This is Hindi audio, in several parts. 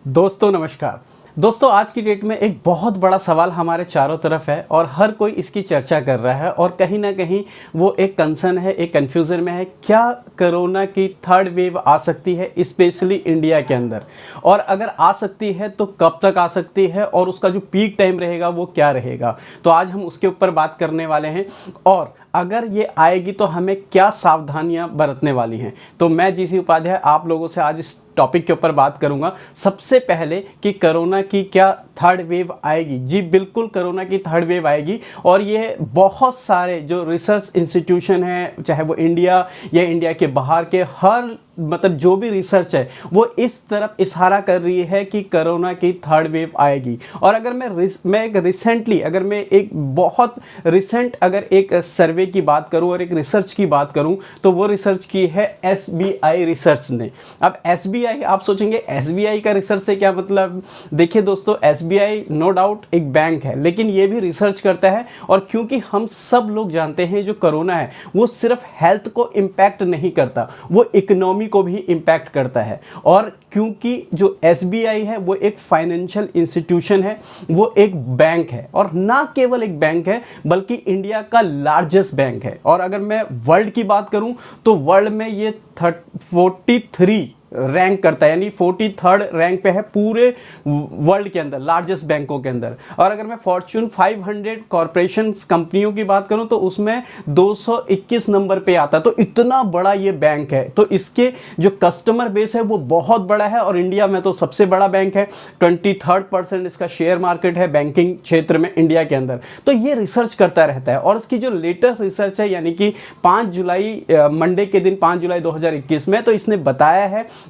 दोस्तों नमस्कार। दोस्तों आज की डेट में एक बहुत बड़ा सवाल हमारे चारों तरफ है और हर कोई इसकी चर्चा कर रहा है और कहीं ना कहीं वो एक कंसर्न है, एक कन्फ्यूज़न में है। क्या कोरोना की थर्ड वेव आ सकती है स्पेशली इंडिया के अंदर, और अगर आ सकती है तो कब तक आ सकती है और उसका जो पीक टाइम रहेगा वो क्या रहेगा। तो आज हम उसके ऊपर बात करने वाले हैं और अगर ये आएगी तो हमें क्या सावधानियां बरतने वाली हैं। तो मैं जीसी उपाध्याय आप लोगों से आज इस टॉपिक के ऊपर बात करूंगा। सबसे पहले कि कोरोना की क्या थर्ड वेव आएगी। जी बिल्कुल, कोरोना की थर्ड वेव आएगी और ये बहुत सारे जो रिसर्च इंस्टीट्यूशन हैं, चाहे वो इंडिया या इंडिया के बाहर के, हर मतलब जो भी रिसर्च है वो इस तरफ इशारा कर रही है कि कोरोना की थर्ड वेव आएगी। और अगर मैं एक रिसेंटली अगर मैं एक बहुत रिसेंट अगर एक सर्वे की बात करूं और एक रिसर्च की बात करूं तो वो रिसर्च की है एसबीआई रिसर्च ने। अब एसबीआई, आप सोचेंगे एसबीआई का रिसर्च से क्या मतलब। देखिए दोस्तों, एसबीआई नो डाउट एक बैंक है, लेकिन ये भी रिसर्च करता है। और क्योंकि हम सब लोग जानते हैं जो कोरोना है वो सिर्फ हेल्थ को इम्पैक्ट नहीं करता, वो इकोनॉमी को भी इम्पैक्ट करता है। और क्योंकि जो एसबीआई है वो एक फाइनेंशियल इंस्टीट्यूशन है, वो एक बैंक है, और ना केवल एक बैंक है बल्कि इंडिया का लार्जेस्ट बैंक है। और अगर मैं वर्ल्ड की बात करूं तो वर्ल्ड में ये 43 रैंक करता है, यानी 43rd रैंक पे है पूरे वर्ल्ड के अंदर लार्जेस्ट बैंकों के अंदर। और अगर मैं फॉर्च्यून 500 कॉरपोरेशन कंपनियों की बात करूं तो उसमें 221 नंबर पे आता है। तो इतना बड़ा ये बैंक है, तो इसके जो कस्टमर बेस है वो बहुत बड़ा है और इंडिया में तो सबसे बड़ा बैंक है। 23% इसका शेयर मार्केट है बैंकिंग क्षेत्र में इंडिया के अंदर। तो ये रिसर्च करता रहता है और इसकी जो लेटेस्ट रिसर्च है यानी कि 5 जुलाई मंडे के दिन 5 जुलाई 2021 में, तो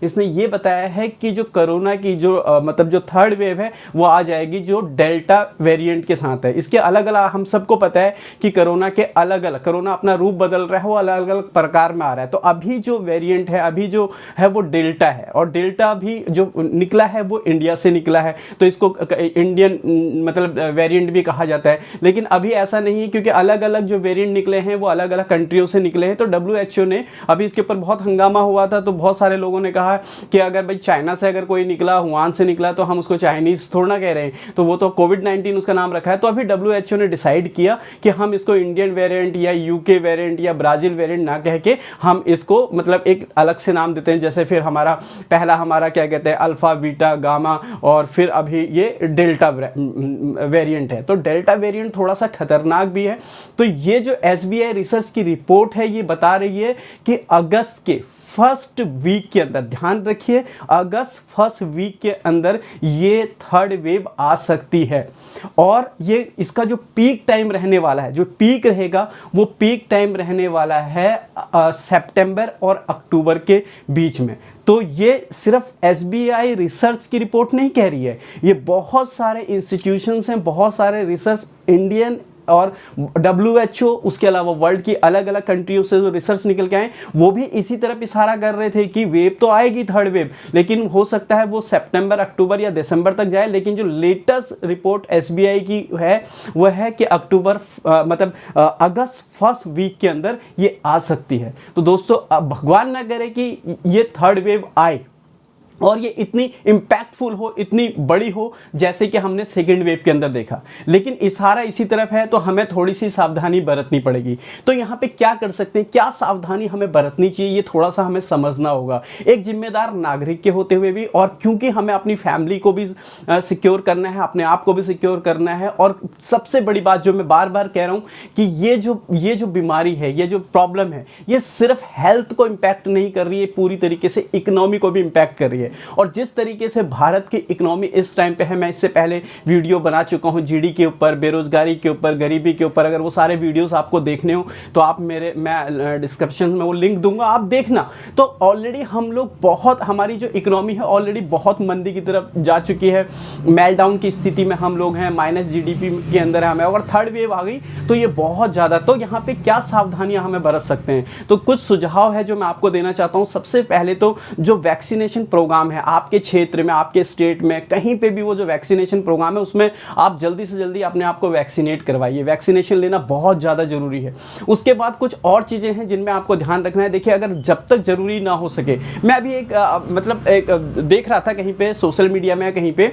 इसने ये बताया है कि जो कोरोना की जो मतलब जो थर्ड वेव है वो आ जाएगी जो डेल्टा वेरिएंट के साथ है। इसके अलग अलग, हम सबको पता है कि कोरोना के अलग अलग, कोरोना अपना रूप बदल रहा है, वो अलग अलग प्रकार में आ रहा है। तो अभी जो वेरिएंट है, अभी जो है वो डेल्टा है, और डेल्टा भी जो निकला है वो इंडिया से निकला है। तो इसको इंडियन मतलब वेरिएंट भी कहा जाता है। लेकिन अभी ऐसा नहीं है, क्योंकि अलग अलग जो वेरिएंट निकले हैं वो अलग अलग कंट्रियों से निकले हैं। तो WHO ने अभी इसके ऊपर बहुत हंगामा हुआ था, तो बहुत सारे लोगों ने कहा कि अगर भाई चाइना से अगर कोई निकला, हुआन से निकला, तो हम उसको चाइनीज थोड़ा ना कह रहे हैं, तो वो तो कोविड-19 उसका नाम रखा है। तो अभी WHO ने डिसाइड किया कि हम इसको इंडियन वेरिएंट या यूके वेरिएंट या ब्राजील वेरिएंट ना कह के हम इसको मतलब एक अलग से नाम देते हैं। जैसे फिर हमारा क्या कहते हैं, अल्फा, बीटा, गामा, और फिर अभी ये डेल्टा वेरिएंट है। तो डेल्टा वेरिएंट थोड़ा सा खतरनाक भी है। तो ये जो एसबीआई रिसर्च की रिपोर्ट है ये बता रही है कि अगस्त के फर्स्ट वीक के अंदर, ध्यान रखिए, अगस्त फर्स्ट वीक के अंदर ये थर्ड वेव आ सकती है। और ये इसका जो पीक टाइम रहने वाला है, जो पीक रहेगा वो पीक टाइम रहने वाला है सितंबर और अक्टूबर के बीच में। तो ये सिर्फ एसबीआई रिसर्च की रिपोर्ट नहीं कह रही है, ये बहुत सारे इंस्टीट्यूशंस हैं, बहुत सारे रिसर्च इंडियन और WHO, उसके अलावा वर्ल्ड की अलग अलग कंट्रियों से जो रिसर्च निकल के आए वो भी इसी तरफ इशारा कर रहे थे कि वेव तो आएगी थर्ड वेव, लेकिन हो सकता है वो सितंबर, अक्टूबर या दिसंबर तक जाए। लेकिन जो लेटेस्ट रिपोर्ट एसबीआई की है वो है कि अगस्त फर्स्ट वीक के अंदर ये आ सकती है। तो दोस्तों भगवान ना करे कि ये थर्ड वेव आए और ये इतनी इम्पैक्टफुल हो, इतनी बड़ी हो जैसे कि हमने सेकेंड वेव के अंदर देखा। लेकिन इशारा इसी तरफ है, तो हमें थोड़ी सी सावधानी बरतनी पड़ेगी। तो यहाँ पे क्या कर सकते हैं, क्या सावधानी हमें बरतनी चाहिए, ये थोड़ा सा हमें समझना होगा एक जिम्मेदार नागरिक के होते हुए भी। और क्योंकि हमें अपनी फैमिली को भी सिक्योर करना है, अपने आप को भी सिक्योर करना है। और सबसे बड़ी बात जो मैं बार बार कह रहा हूँ कि ये जो बीमारी है, ये जो प्रॉब्लम है, ये सिर्फ हेल्थ को इम्पैक्ट नहीं कर रही है, पूरी तरीके से इकोनॉमी को भी इम्पैक्ट कर रही है। और जिस तरीके से भारत की इकोनॉमी इस टाइम पे है, मैं इससे पहले वीडियो बना चुका हूं जीडी के ऊपर, बेरोजगारी के ऊपर, गरीबी के ऊपर। अगर वो सारे वीडियोस आपको देखने हो तो आप मैं डिस्क्रिप्शन में वो लिंक दूंगा, आप देखना। तो ऑलरेडी हम लोग हमारी जो इकोनॉमी है ऑलरेडी बहुत मंदी की तरफ जा चुकी है, मेल्टडाउन की स्थिति में हम लोग हैं, माइनस GDP के अंदर है हमें। अगर थर्ड वेव आ गई तो ये बहुत ज़्यादा। तो यहाँ पे क्या सावधानियां हमें बरत सकते हैं, तो कुछ सुझाव है जो मैं आपको देना चाहता हूँ। सबसे पहले तो जो वैक्सीनेशन प्रोग्राम प्रोग्राम है आपके क्षेत्र में, आपके स्टेट में, कहीं पे भी वो जो वैक्सीनेशन प्रोग्राम है उसमें आप जल्दी से जल्दी अपने आप को वैक्सीनेट करवाइए। वैक्सीनेशन लेना बहुत ज़्यादा ज़रूरी है। उसके बाद कुछ और चीज़ें हैं जिनमें आपको ध्यान रखना है। देखिए, अगर जब तक ज़रूरी ना हो सके, मैं अभी एक देख रहा था कहीं पे सोशल मीडिया में कहीं पे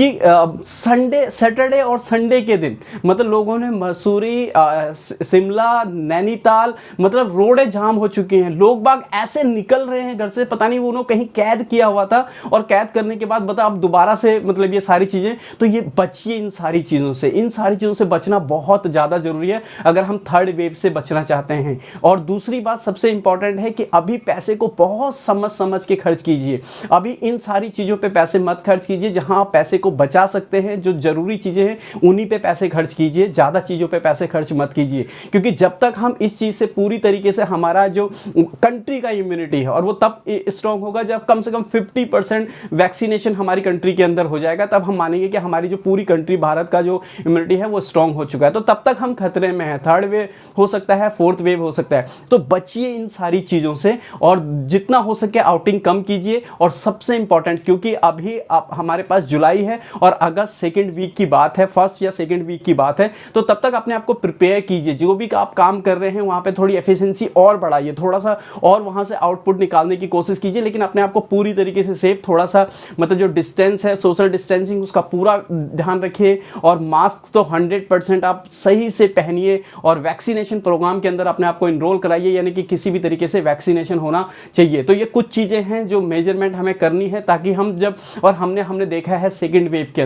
कि सैटरडे और संडे के दिन मतलब लोगों ने मसूरी, शिमला, नैनीताल मतलब रोडें जाम हो चुकी हैं। लोग बाग ऐसे निकल रहे हैं घर से, पता नहीं उन्होंने कहीं कैद किया हुआ था और कैद करने के बाद बता अब दोबारा से मतलब ये सारी चीज़ें। तो ये बचिए इन सारी चीज़ों से, इन सारी चीज़ों से बचना बहुत ज़्यादा ज़रूरी है अगर हम थर्ड वेव से बचना चाहते हैं। और दूसरी बात सबसे इंपॉर्टेंट है कि अभी पैसे को बहुत समझ समझ के खर्च कीजिए। अभी इन सारी चीज़ों पे पैसे मत खर्च कीजिए। जहां आप पैसे को बचा सकते हैं, जो जरूरी चीज़ें हैं उन्हीं पे पैसे खर्च कीजिए, ज़्यादा चीज़ों पे पैसे खर्च मत कीजिए। क्योंकि जब तक हम इस चीज़ से पूरी तरीके से हमारा जो कंट्री का इम्यूनिटी है, और वो तब स्ट्रॉन्ग होगा जब कम से कम 50% वैक्सीनेशन हमारी कंट्री के अंदर हो जाएगा, तब हम मानेंगे कि हमारी जो पूरी कंट्री भारत का जो इम्यूनिटी है वो स्ट्रॉन्ग हो चुका है। तो तब तक हम खतरे में हैं। थर्ड वेव हो सकता है, फोर्थ वेव हो सकता है। तो बचिए इन सारी चीज़ों से और जितना हो सके आउटिंग कम कीजिए। और सबसे इंपॉर्टेंट, क्योंकि अभी आप हमारे पास जुलाई है और अगस्त सेकेंड वीक की बात है, फर्स्ट या सेकेंड वीक की बात है, तो तब तक अपने आप को प्रिपेयर कीजिए। जो भी आप काम कर रहे हैं वहाँ पे थोड़ी एफिशिएंसी और बढ़ाइए, थोड़ा सा और वहाँ से आउटपुट निकालने की कोशिश कीजिए, लेकिन अपने आप को पूरी तरीके से सेफ, थोड़ा सा मतलब जो डिस्टेंस है, सोशल डिस्टेंसिंग, उसका पूरा ध्यान रखिए। और मास्क तो 100% आप सही से पहनिए और वैक्सीनेशन प्रोग्राम के अंदर अपने आप को इनरोल कराइए, यानी कि किसी भी तरीके से वैक्सीनेशन होना चाहिए। तो ये कुछ चीज़ें हैं जो मेजरमेंट हमें करनी है, ताकि हम जब, और हमने देखा है सेकेंड वेव के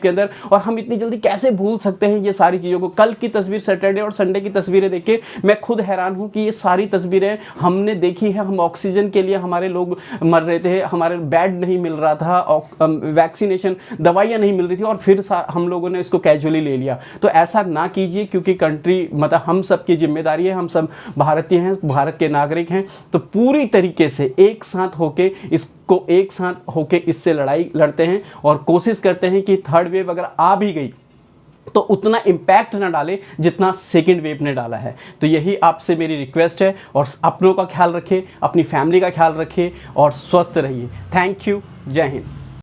अंदर, और हम इतनी जल्दी कैसे भूल सकते हैं ये सारी चीज़ों को। कल की तस्वीर, सैटरडे और संडे की तस्वीरें देख के मैं खुद हैरान हूँ कि ये सारी तस्वीरें हमने देखी है। हम ऑक्सीजन के लिए हमारे लोग मर रहे थे, हमारे बेड नहीं मिल रहा था, वैक्सीनेशन दवाइयाँ नहीं मिल रही थी, और फिर हम लोगों ने इसको कैजुअली ले लिया। तो ऐसा ना कीजिए, क्योंकि कंट्री मतलब हम सब की जिम्मेदारी है, हम सब भारतीय हैं, भारत के नागरिक हैं। तो पूरी तरीके से एक साथ होके इससे लड़ाई लड़ते हैं और कोशिश करते हैं कि थर्ड वेव अगर आ भी गई तो उतना इम्पैक्ट ना डाले जितना सेकेंड वेव ने डाला है। तो यही आपसे मेरी रिक्वेस्ट है। और अपनों का ख्याल रखें, अपनी फैमिली का ख्याल रखें और स्वस्थ रहिए। Thank you. जय हिंद।